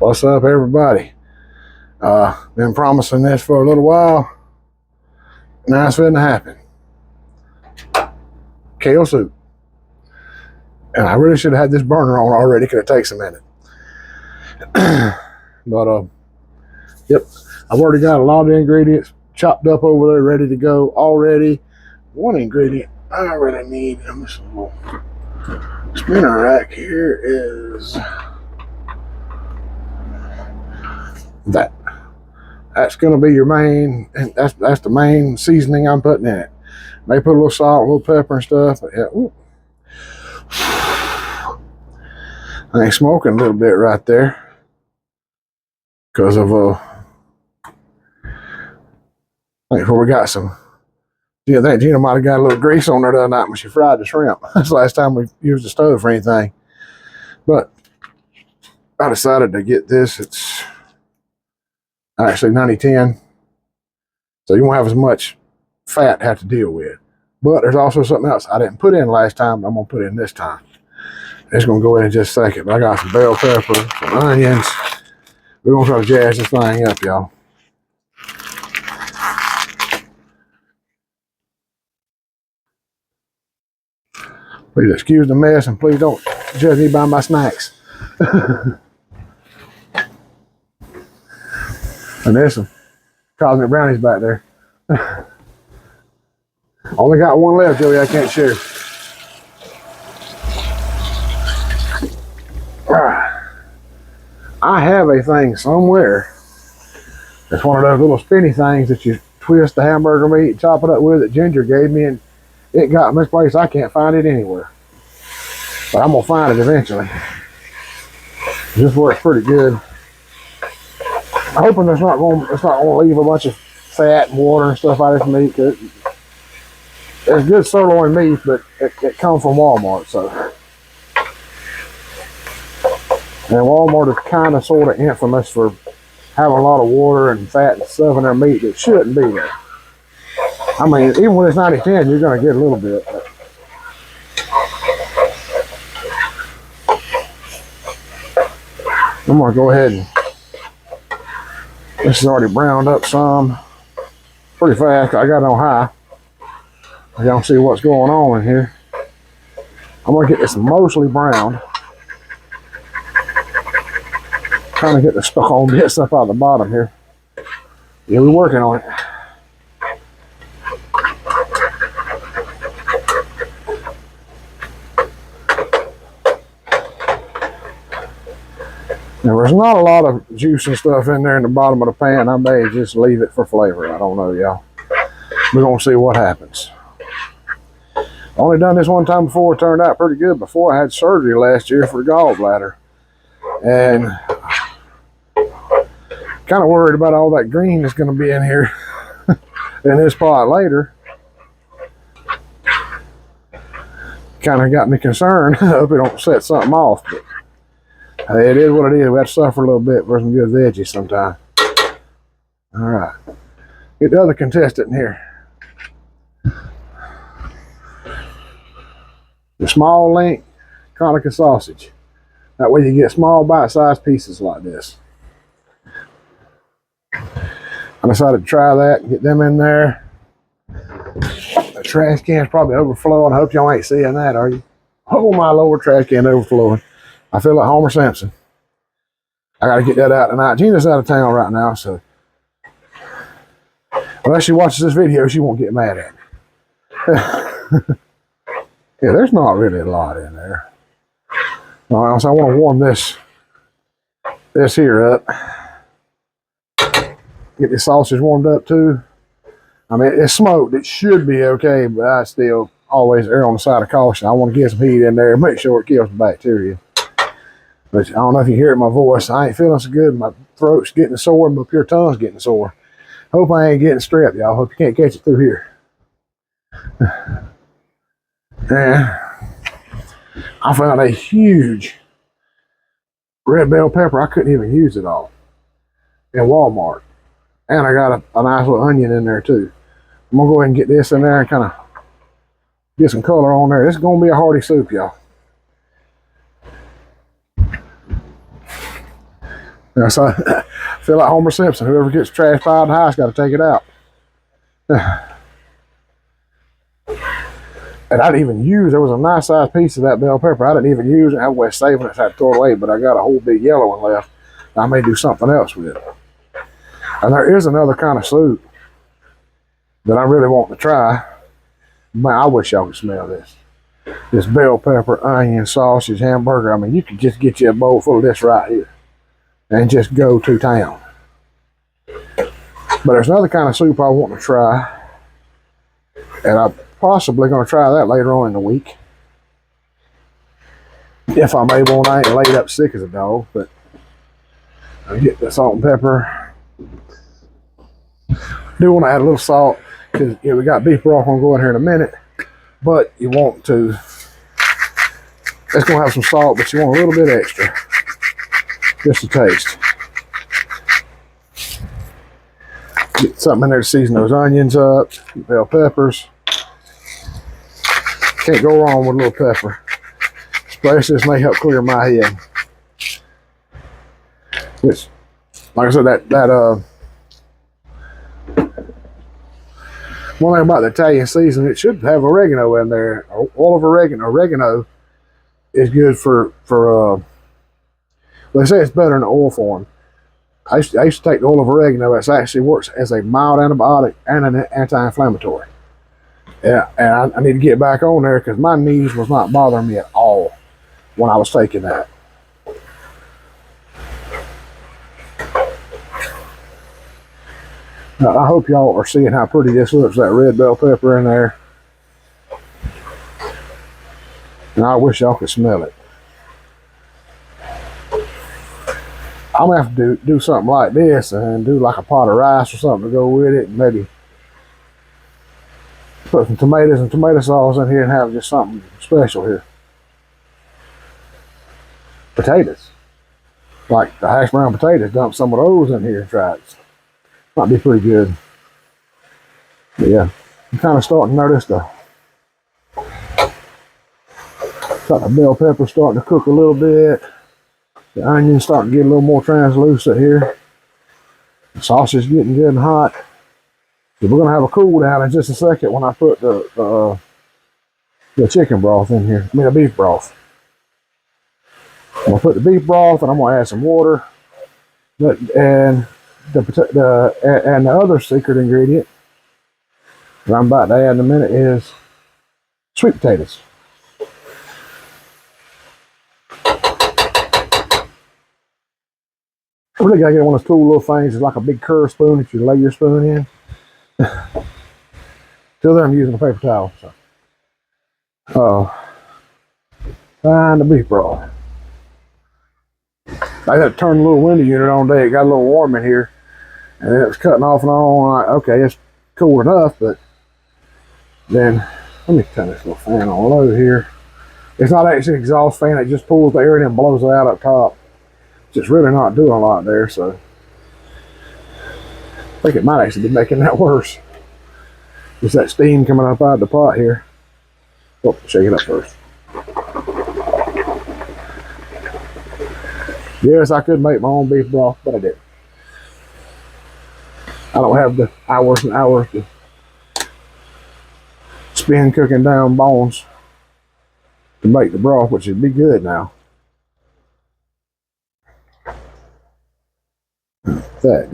What's up, everybody? Been promising this for a little while. Now it's finna happen. Kale soup. And I really should have had this burner on already because it takes a minute. But, yep. I've already got a lot of the ingredients chopped up over there, ready to go already. One ingredient I really need in this little spinner rack here is that. That's going to be your main, and that's the main seasoning I'm putting in it. May put a little salt, a little pepper and stuff. But yeah, I ain't smoking a little bit right there because of I think we got some. Yeah, I think Gina might have got a little grease on there the other night when she fried the shrimp. That's the last time we used the stove for anything. But I decided to get this. It's actually 90-10, so you won't have as much fat to have to deal with. But there's also something else I didn't put in last time. I'm gonna put in this time. It's gonna go in just a second. But I got some bell pepper, some onions. We're gonna try to jazz this thing up, y'all. Please excuse the mess and please don't judge me by my snacks. And there's some cosmic brownies back there. Only got one left, Joey. I can't share. I have a thing somewhere. It's one of those little spinny things that you twist the hamburger meat and chop it up with that Ginger gave me, and it got misplaced. I can't find it anywhere. But I'm gonna find it eventually. This works pretty good. I'm hoping it's not gonna leave a bunch of fat and water and stuff out of this meat. Cause it's good sirloin meat, but it comes from Walmart, so. And Walmart is kind of sort of infamous for having a lot of water and fat and stuff in their meat that shouldn't be there. I mean, even when it's 90-10, you're gonna get a little bit. I'm gonna go ahead and this is already browned up some pretty fast. I got it on high. Y'all can see what's going on in here. I'm gonna get this mostly brown. Trying to get the stuck on bits up out of the bottom here. Yeah, we're working on it. Now, there's not a lot of juice and stuff in there in the bottom of the pan. I may just leave it for flavor. I don't know, y'all. We're gonna see what happens. Only done this one time before. It turned out pretty good. Before I had surgery last year for the gallbladder, and kind of worried about all that green that's going to be in here in this pot later. Kind of got me concerned. I hope it don't set something off. But it is what it is. We have to suffer a little bit for some good veggies sometime. All right. Get the other contestant in here. The small link Conica sausage. That way you get small bite-sized pieces like this. I decided to try that and get them in there. The trash can's probably overflowing. I hope y'all ain't seeing that, are you? Oh my Lord, trash can overflowing. I feel like Homer Simpson. I gotta get that out tonight. Gina's out of town right now, so unless she watches this video, she won't get mad at me. Yeah, there's not really a lot in there. All right, so I want to warm this here up. Get the sausage warmed up too. I mean, it's smoked. It should be okay, but I still always err on the side of caution. I want to get some heat in there, make sure it kills the bacteria. But I don't know if you hear it in my voice. I ain't feeling so good. My throat's getting sore, and my pure tongue's getting sore. Hope I ain't getting strep, y'all. Hope you can't catch it through here. And I found a huge red bell pepper. I couldn't even use it all in Walmart. And I got a nice little onion in there too. I'm gonna go ahead and get this in there and kind of get some color on there. This is gonna be a hearty soup, y'all. You know, so I feel like Homer Simpson. Whoever gets trash piled high has got to take it out. And I didn't even use, there was a nice sized piece of that bell pepper. I didn't even use it. I was saving it, so I had to throw it away, but I got a whole big yellow one left. I may do something else with it. And there is another kind of soup that I really want to try. Man, I wish y'all could smell this. This bell pepper, onion, sausage, hamburger. I mean, you could just get you a bowl full of this right here and just go to town. But there's another kind of soup I want to try, and I'm possibly going to try that later on in the week. If I'm able, and I ain't laid up sick as a dog, but I'll get the salt and pepper. Do want to add a little salt, because we got beef broth on going here in a minute, but you want to, it's going to have some salt, but you want a little bit extra, just a taste. Get something in there to season those onions up, bell peppers. Can't go wrong with a little pepper. Especially this may help clear my head. Which, like I said, one thing about the Italian seasoning, it should have oregano in there. All of oregano. Oregano is good for they say it's better in oil form. I used to take the oil of oregano. It actually works as a mild antibiotic and an anti-inflammatory. Yeah, and I need to get back on there because my knees was not bothering me at all when I was taking that. Now, I hope y'all are seeing how pretty this looks, that red bell pepper in there. And I wish y'all could smell it. I'm going to have to do something like this and do like a pot of rice or something to go with it, and maybe put some tomatoes and tomato sauce in here and have just something special here. Potatoes. Like the hash brown potatoes, dump some of those in here and try it. Might be pretty good. But yeah, I'm kind of starting to notice the bell pepper starting to cook a little bit. The onions starting to get a little more translucent here. The sausage getting good and hot. So we're gonna have a cool down in just a second when I put the chicken broth in here. I mean the beef broth. I'm gonna put the beef broth and I'm gonna add some water. And the other secret ingredient that I'm about to add in a minute is sweet potatoes. I really gotta get one of those cool little things. It's like a big curved spoon that you lay your spoon in. Till then, I'm using a paper towel. So, find the beef broth. I had to turn the little window unit on today. It got a little warm in here, and then it was cutting off and on. Like, okay, it's cool enough, but then let me turn this little fan on low here. It's not actually an exhaust fan. It just pulls the air in and blows it out up top. Just really not doing a lot there, so I think it might actually be making that worse. Just that steam coming up out of the pot here. Oh, shake it up first. Yes, I could make my own beef broth, but I didn't. I don't have the hours and hours to spend cooking down bones to make the broth, which would be good now. That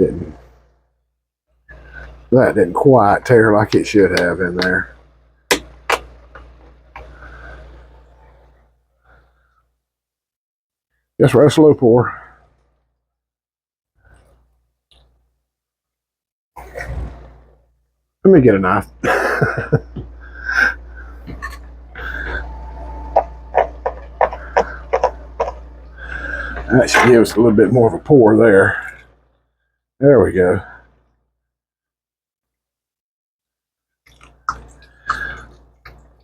didn't quite tear like it should have in there. Just right, slow pour. Let me get a knife. That should give us a little bit more of a pour there. There we go.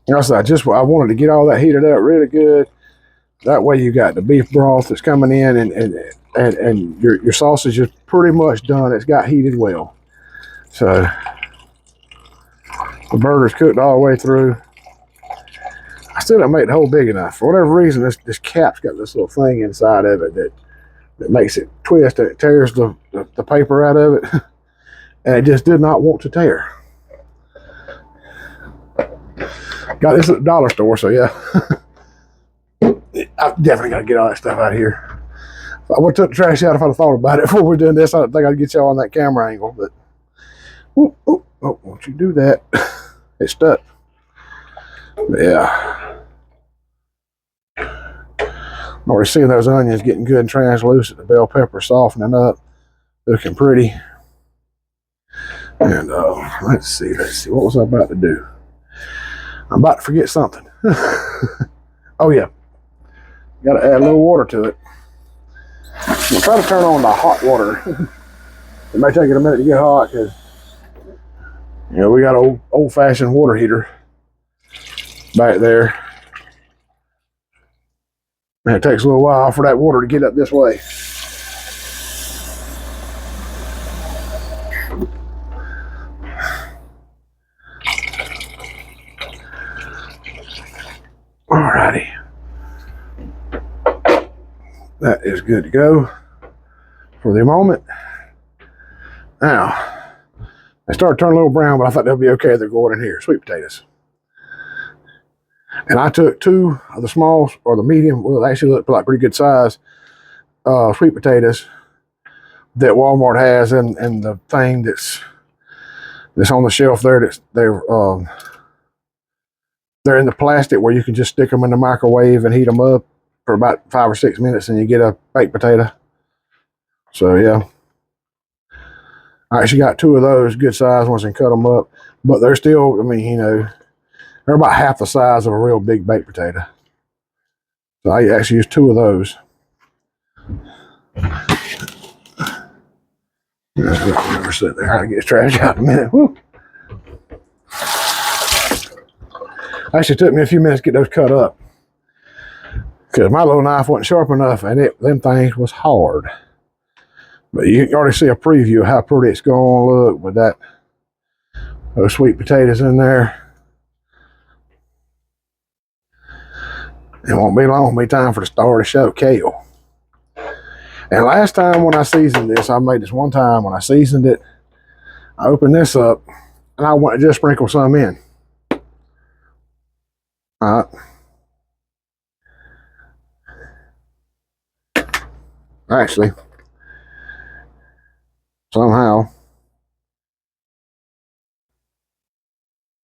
I wanted to get all that heated up really good. That way you got the beef broth that's coming in, and your sausage is pretty much done. It's got heated well. So the burger's cooked all the way through. I still didn't make the hole big enough. For whatever reason, this cap's got this little thing inside of it that It makes it twist and it tears the paper out of it. And it just did not want to tear. Got this at the dollar store, so yeah. I definitely got to get all that stuff out of here. I would have took the trash out if I'd have thought about it before we're doing this. I don't think I'd get y'all on that camera angle, but won't you do that? It's stuck. But yeah. I'm already seeing those onions getting good and translucent. The bell pepper softening up, looking pretty. And let's see. What was I about to do? I'm about to forget something. Oh yeah. Got to add a little water to it. I'm trying to turn on the hot water. It may take it a minute to get hot because, you know, we got an old-fashioned water heater back there. And it takes a little while for that water to get up this way. Alrighty. That is good to go for the moment. Now, they started turning a little brown, but I thought they'll be okay. They're going in here. Sweet potatoes. And I took 2 of the smalls, or the medium, well, they actually look like pretty good size, sweet potatoes that Walmart has, and the thing that's on the shelf there, they're in the plastic where you can just stick them in the microwave and heat them up for about 5 or 6 minutes and you get a baked potato. So yeah. I actually got 2 of those good size ones and cut them up. But they're still, I mean, you know, they're about half the size of a real big baked potato. So I actually used 2 of those. Never sit there. I get this trash out in a minute. Woo. Actually took me a few minutes to get those cut up, because my little knife wasn't sharp enough and them things was hard. But you can already see a preview of how pretty it's going to look with those sweet potatoes in there. It won't be long, it'll be time for the star of the show, kale. And last time when I seasoned this, I made this one time when I seasoned it, I opened this up and I want to just sprinkle some in. All right. Actually, somehow,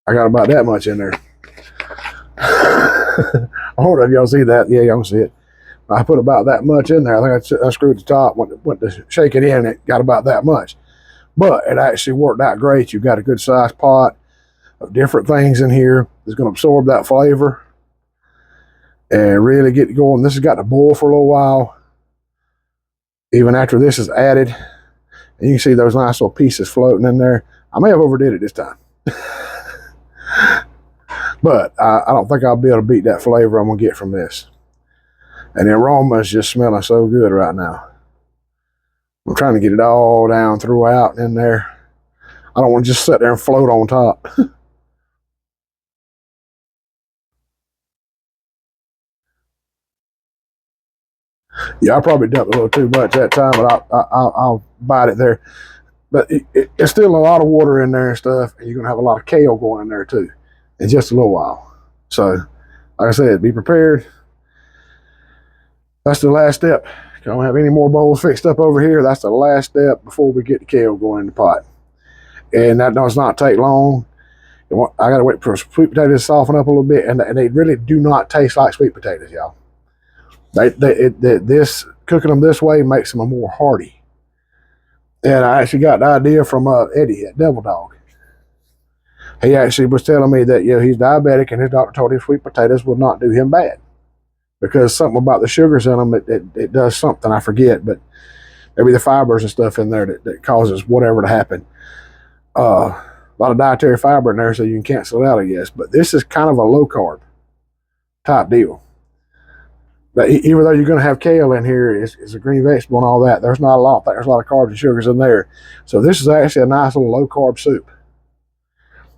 I got about that much in there. I don't know if y'all see that. Yeah, y'all can see it. I put about that much in there. I think I screwed the top, went to shake it in, and it got about that much. But it actually worked out great. You've got a good sized pot of different things in here that's going to absorb that flavor and really get going. This has got to boil for a little while, even after this is added. And you can see those nice little pieces floating in there. I may have overdid it this time. But I don't think I'll be able to beat that flavor I'm going to get from this. And the aroma is just smelling so good right now. I'm trying to get it all down throughout in there. I don't want to just sit there and float on top. Yeah, I probably dumped a little too much that time, but I'll bite it there. But it's still a lot of water in there and stuff, and you're going to have a lot of kale going in there too in just a little while. So, like I said, be prepared. That's the last step. I don't have any more bowls fixed up over here. That's the last step before we get the kale going in the pot. And that does not take long. I got to wait for sweet potatoes to soften up a little bit, and they really do not taste like sweet potatoes, y'all. This cooking them this way makes them more hearty. And I actually got the idea from Eddie at Devil Dog. He actually was telling me that, you know, he's diabetic and his doctor told him sweet potatoes would not do him bad because something about the sugars in them, it does something, I forget, but maybe the fibers and stuff in there that causes whatever to happen. A lot of dietary fiber in there, so you can cancel it out, I guess. But this is kind of a low carb type deal. But even though you're going to have kale in here, it's a green vegetable and all that, there's not a lot. There's a lot of carbs and sugars in there. So this is actually a nice little low carb soup.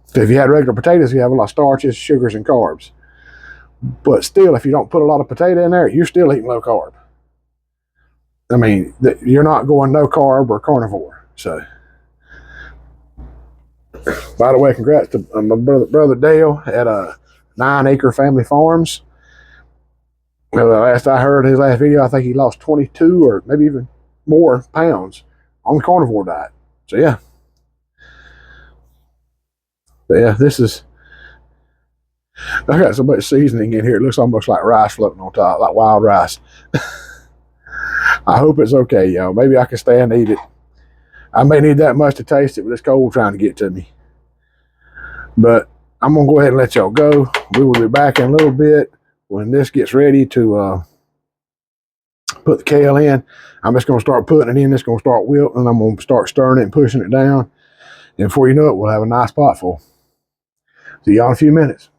So if you had regular potatoes, you have a lot of starches, sugars, and carbs. But still, if you don't put a lot of potato in there, you're still eating low carb. I mean, you're not going no carb or carnivore. So, by the way, congrats to my brother Dale at 9 Acre Family Farms. Well, the last I heard his last video, I think he lost 22 or maybe even more pounds on the carnivore diet. So yeah. But yeah, this is, I got so much seasoning in here, it looks almost like rice floating on top, like wild rice. I hope it's okay, y'all. Maybe I can stay and eat it. I may need that much to taste it, but it's cold trying to get to me. But I'm going to go ahead and let y'all go. We will be back in a little bit when this gets ready to put the kale in. I'm just going to start putting it in. It's going to start wilting, and I'm going to start stirring it and pushing it down. And before you know it, we'll have a nice pot full. See y'all in a few minutes.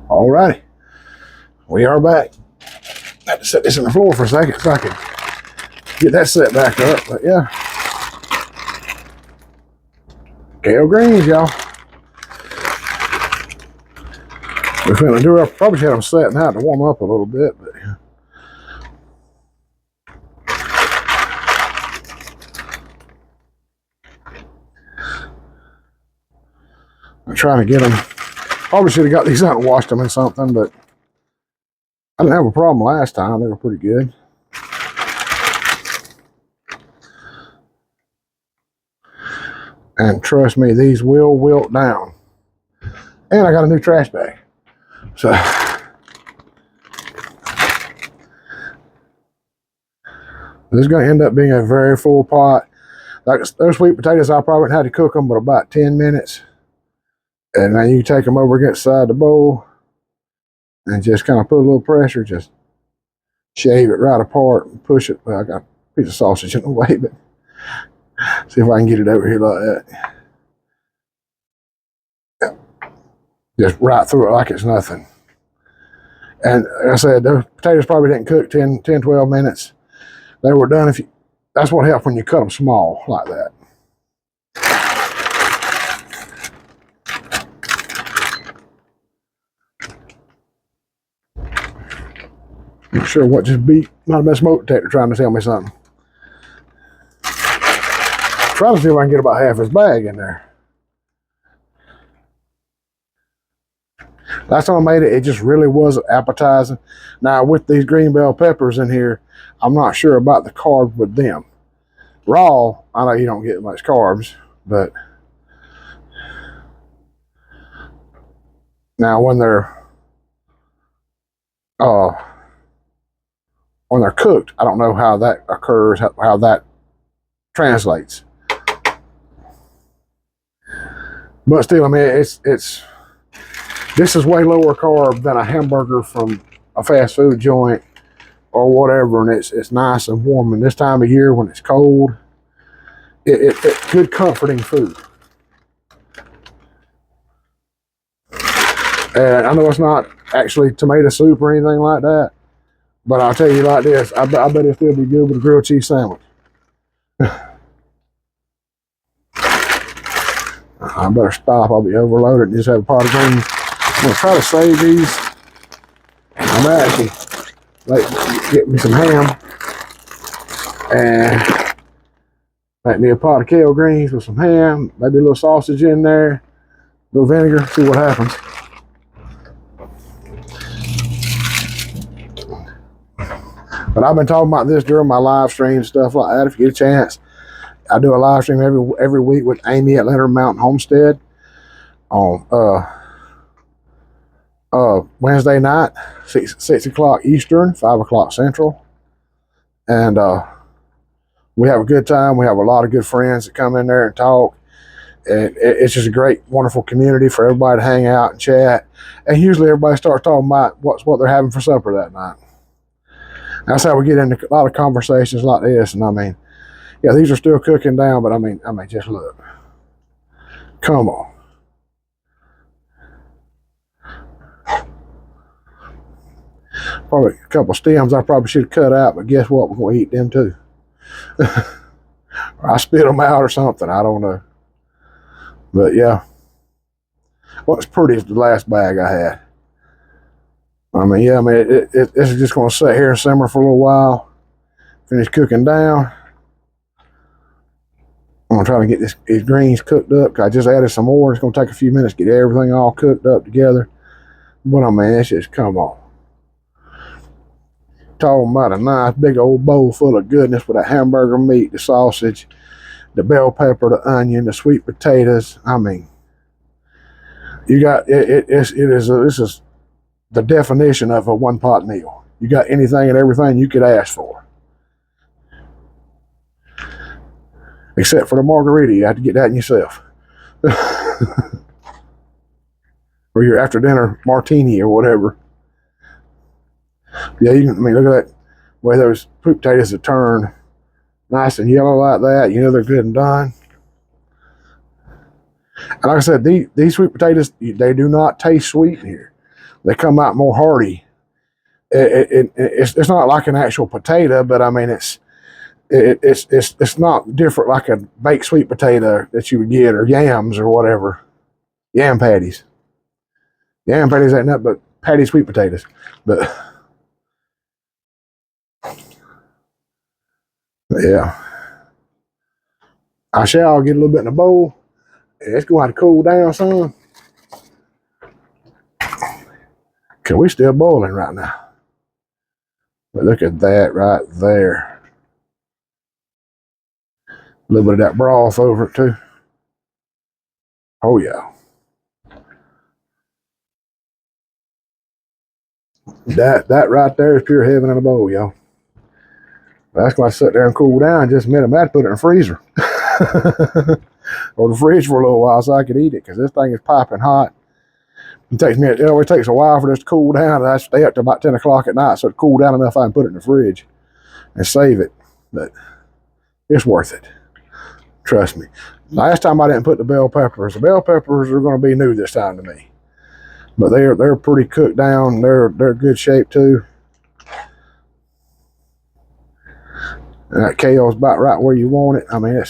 All righty. We are back. I have to set this on the floor for a second so I can get that set back up. But yeah. Kale greens, y'all. We're going to do it. Probably had them setting out to warm up a little bit, but yeah. I'm trying to get them. Probably should have got these out and washed them in something, but I didn't have a problem last time. They were pretty good. And trust me, these will wilt down. And I got a new trash bag. So this is going to end up being a very full pot. Like those sweet potatoes, I probably wouldn't have to cook them but about 10 minutes. And then you take them over against the side of the bowl and just kind of put a little pressure, just shave it right apart and push it. Well, I got a piece of sausage in the way, but see if I can get it over here like that. Just right through it like it's nothing. And like I said, the potatoes probably didn't cook 10, 12 minutes. They were done. That's what helps when you cut them small like that. Not sure what just beat my best smoke detector trying to tell me something. Trying to see if I can get about half his bag in there. Last time I made it, it just really wasn't appetizing. Now with these green bell peppers in here, I'm not sure about the carbs with them. Raw, I know you don't get much carbs, but now when they're cooked, I don't know how that occurs, how that translates. But still, I mean, this is way lower carb than a hamburger from a fast food joint or whatever, and it's nice and warm. And this time of year when it's cold, it's good comforting food. And I know it's not actually tomato soup or anything like that, but I'll tell you like this, I bet it'll still be good with a grilled cheese sandwich. I better stop. I'll be overloaded and just have a pot of greens. I'm going to try to save these. I'm actually get me some ham and make me a pot of kale greens with some ham, maybe a little sausage in there, a little vinegar, see what happens. But I've been talking about this during my live stream, stuff like that. If you get a chance, I do a live stream every week with Amy at Leonard Mountain Homestead on Wednesday night, 6 o'clock Eastern, 5 o'clock Central. And we have a good time. We have a lot of good friends that come in there and talk. And it's just a great, wonderful community for everybody to hang out and chat. And usually everybody starts talking about what they're having for supper that night. That's how we get into a lot of conversations like this. And I mean, yeah, these are still cooking down, but I mean, just look. Come on. Probably a couple stems I probably should have cut out, but guess what? We're going to eat them too. Or I spit them out or something. I don't know. But yeah. What's pretty is the last bag I had. I mean, yeah, I mean, it's just going to sit here and simmer for a little while. finish cooking down. I'm gonna try to get these greens cooked up. I just added some more. It's gonna take a few minutes to get everything all cooked up together. But I mean, it's just, come on. Talking about a nice big old bowl full of goodness with the hamburger meat, the sausage, the bell pepper, the onion, the sweet potatoes. I mean, you got this is the definition of a one pot meal. You got anything and everything you could ask for, except for the margarita. You have to get that in yourself, or your after dinner martini or whatever. Yeah, I mean, look at that way those sweet potatoes have turned nice and yellow like that. You know they're good and done. And like I said, these sweet potatoes, they do not taste sweet in here. They come out more hearty. It's not like an actual potato, but I mean it's not different like a baked sweet potato that you would get, or yams or whatever. Yam patties. Yam patties ain't nothing but patty sweet potatoes. But yeah, I shall get a little bit in the bowl. It's going to have to cool down some. Cause we still boiling right now. But look at that right there. A little bit of that broth over it too. Oh yeah. That right there is pure heaven in a bowl, y'all. That's why I sit there and cool down just a minute. I might put it in the freezer or the fridge for a little while so I could eat it, because this thing is piping hot. It always takes a while for this to cool down. I stay up to about 10 o'clock at night so it cool down enough I can put it in the fridge and save it. But it's worth it. Trust me. Last time I didn't put the bell peppers. The bell peppers are going to be new this time to me. But they're pretty cooked down. They're good shape too. And that kale's about right where you want it. I mean,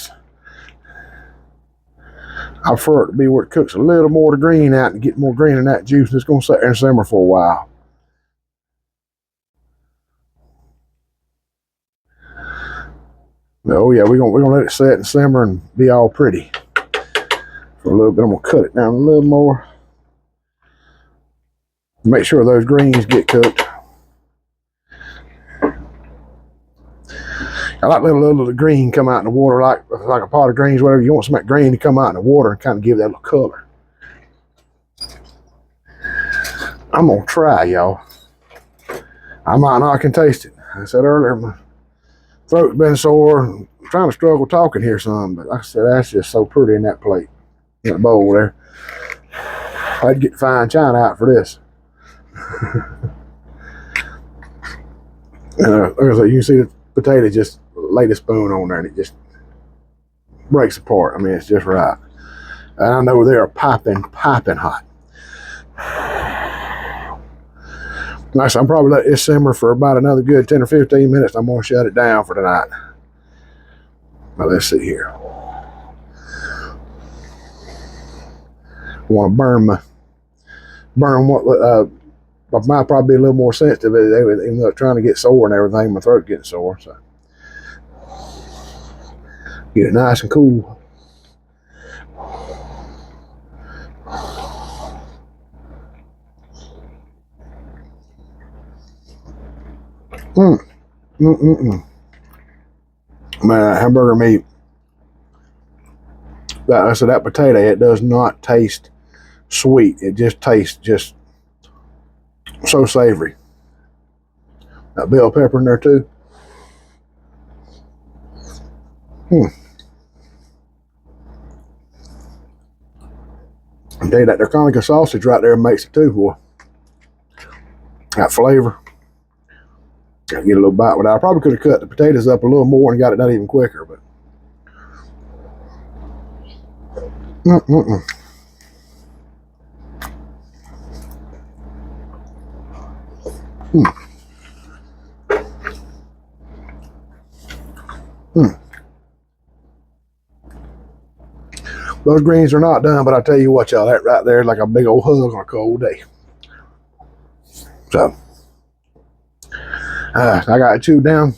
I prefer it to be where it cooks a little more of the green out and get more green in that juice. And it's going to sit there and simmer for a while. Oh yeah, we're gonna let it set and simmer and be all pretty for a little bit. I'm gonna cut it down a little more. Make sure those greens get cooked. I like letting a little of the green come out in the water, like a pot of greens, whatever. You want some of that green to come out in the water and kind of give that little color. I'm gonna try, y'all. I might not can taste it. I said earlier, my throat's been sore. I'm trying to struggle talking here some, but like I said, that's just so pretty in that plate, in that bowl there. I'd get fine china out for this. Like I said, you can see the potato just lay the spoon on there and it just breaks apart. I mean, it's just right. And I know they are piping hot. Nice. I'm probably let this simmer for about another good 10 or 15 minutes. I'm gonna shut it down for tonight. Now let's see here. I want to burn what I might probably be a little more sensitive, even though trying to get sore and everything. My throat getting sore, so get it nice and cool. Man, that hamburger meat. That potato, it does not taste sweet. It just tastes just so savory. That bell pepper in there too. I tell you that Derconica sausage right there makes it too, boy. That flavor. Gotta get a little bite with that. I probably could have cut the potatoes up a little more and got it done even quicker, but Those greens are not done, but I tell you what, y'all, that right there is like a big old hug on a cold day. So, I got it chewed down.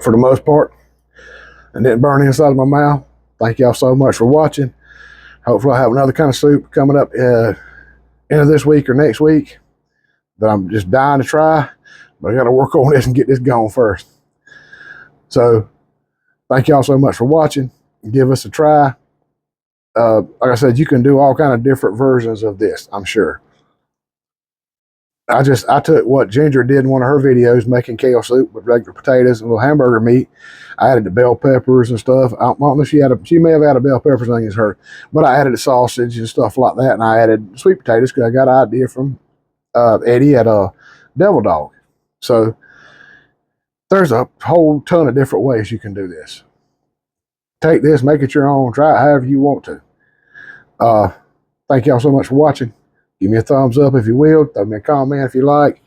for the most part and didn't burn inside of my mouth. Thank y'all so much for watching. Hopefully I'll have another kind of soup coming up end of this week or next week that I'm just dying to try, but I got to work on this and get this going first. So thank y'all so much for watching. Give us a try. Like I said, you can do all kind of different versions of this, I'm sure. I took what Ginger did in one of her videos, making kale soup with regular potatoes and a little hamburger meat. I added the bell peppers and stuff. I don't know if she may have added bell peppers, I think it's her, but I added the sausage and stuff like that, and I added sweet potatoes because I got an idea from Eddie at Devil Dog. So there's a whole ton of different ways you can do this. Take this, make it your own, try it however you want to. Thank y'all so much for watching. Give me a thumbs up if you will. Throw me a comment if you like.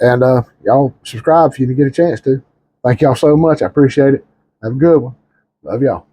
And y'all subscribe if you get a chance to. Thank y'all so much. I appreciate it. Have a good one. Love y'all.